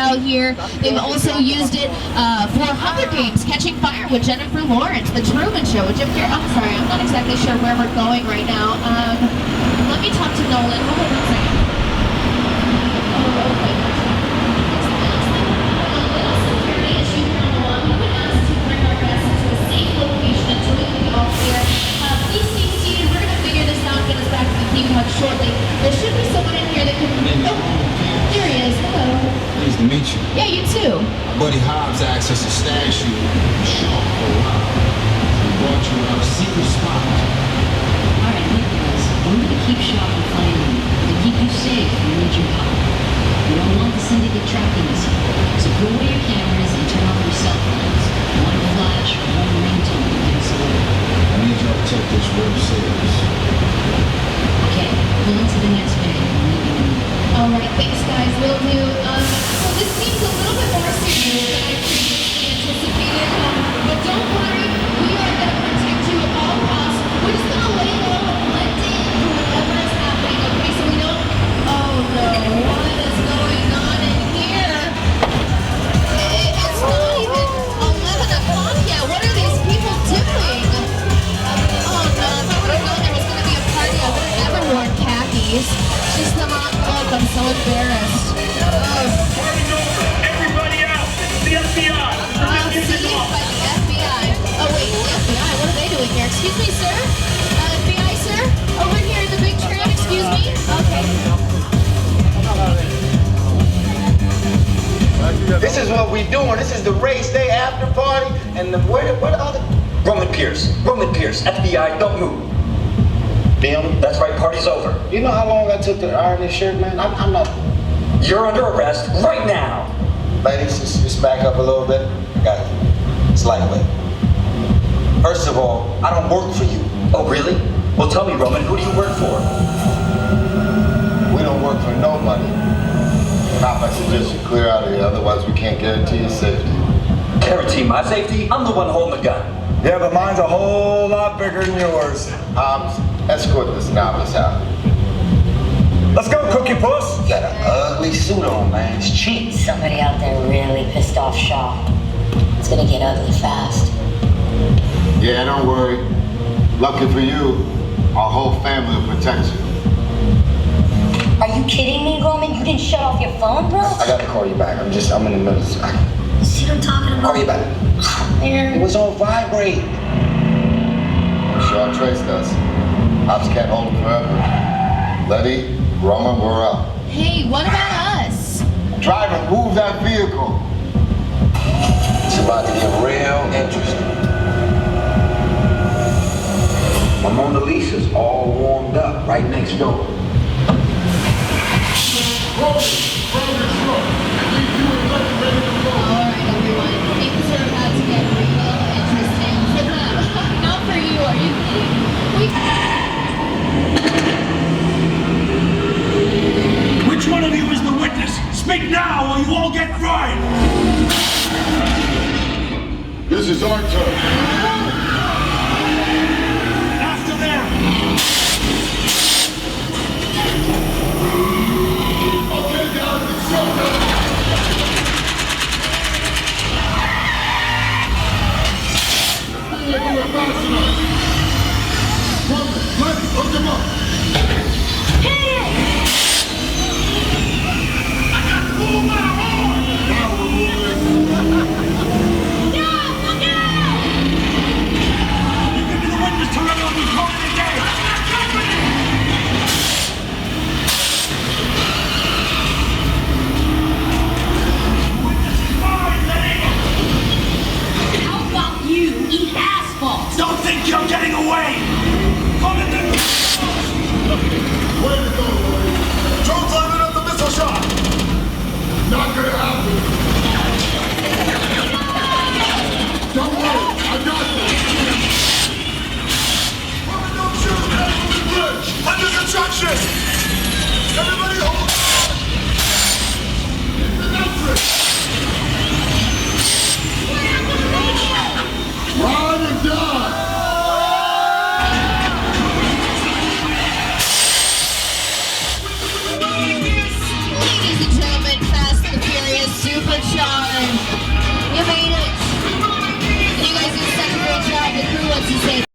out here. They've also used it for Hunger Games, Catching Fire with Jennifer Lawrence, The Truman Show with Jim Carrey. I'm sorry, I'm not exactly sure where we're going right now. Let me talk to Nolan. Hold on 1 second. Oh, okay. Security issue here on the lawn. We would ask to bring our guests into a safe location until we can be all clear. Please stay seated. We're going to figure this out and get us back to the theme park shortly. There should be someone in here that can... Oh, there he is. Hello. Nice to meet you. Yeah, you too. My buddy Hobbs asked us to stash you sharp for a while. We brought you out a secret spot. Alright, look guys, I'm gonna keep Sharp and finding you and keep you safe when you need your help. We don't want the syndicate tracking us, so put away your cameras and turn off your cell phones. One flash or one ringtone to get us away. I need y'all to take this real serious. Okay, pull into the next bay. I'll meet you in there. Alright, thanks guys, will do. So this seems a little bit more serious than I previously anticipated, but don't worry, we are going to protect you at all costs. We're just going to lay low and blend in to whatever is happening, okay? So we don't... Oh no, what is going on in here? It's not even 11 o'clock yet. What are these people doing? Oh no, if I would have known there was going to be a party, I would have never worn khakis. Just the hot look, I'm so embarrassed. Everybody out! It's the FBI! Seized by the FBI. Oh wait, the FBI? What are they doing here? Excuse me, sir? FBI, sir? Over here in the big tram, excuse me? Okay. This is what we doing. This is the race day after party, and where the other? Roman Pierce, FBI, don't move. Damn, that's right, party's over. You know how long I took to iron this shirt, man? I'm not. You're under arrest right now. Ladies, just back up a little bit. I got it. It's lightweight. First of all, I don't work for you. Oh, really? Well, tell me, Roman, who do you work for? We don't work for nobody. I suggest you clear out of here, otherwise we can't guarantee your safety. Guarantee my safety? I'm the one holding the gun. Yeah, but mine's a whole lot bigger than yours. Escort this novice out. Let's go, Cookie Puss. You got an ugly suit on, man. It's cheap. Somebody out there really pissed off Shaw. It's gonna get ugly fast. Yeah, don't worry. Lucky for you, our whole family will protect you. Are you kidding me, Roman? You didn't shut off your phone, bro? I gotta call you back. I'm in the middle of... See what I'm talking about? Call you back. Man. It was on vibrate. Shaw traced us. Ops can't hold him forever. Letty, Roman, we're up. Hey, what about us? Driver, move that vehicle. It's about to get real interesting. My Mona Lisa's all warmed up right next door. Alright, everyone. Things are about to get real interesting for them. Not for you, are you kidding? Which one of you is the witness? Speak now or you all get fried! This is our turn. After them! Okay, guys, it's showtime. Letty, hook him up. I got to move my horn! Now we're moving. Go! once he says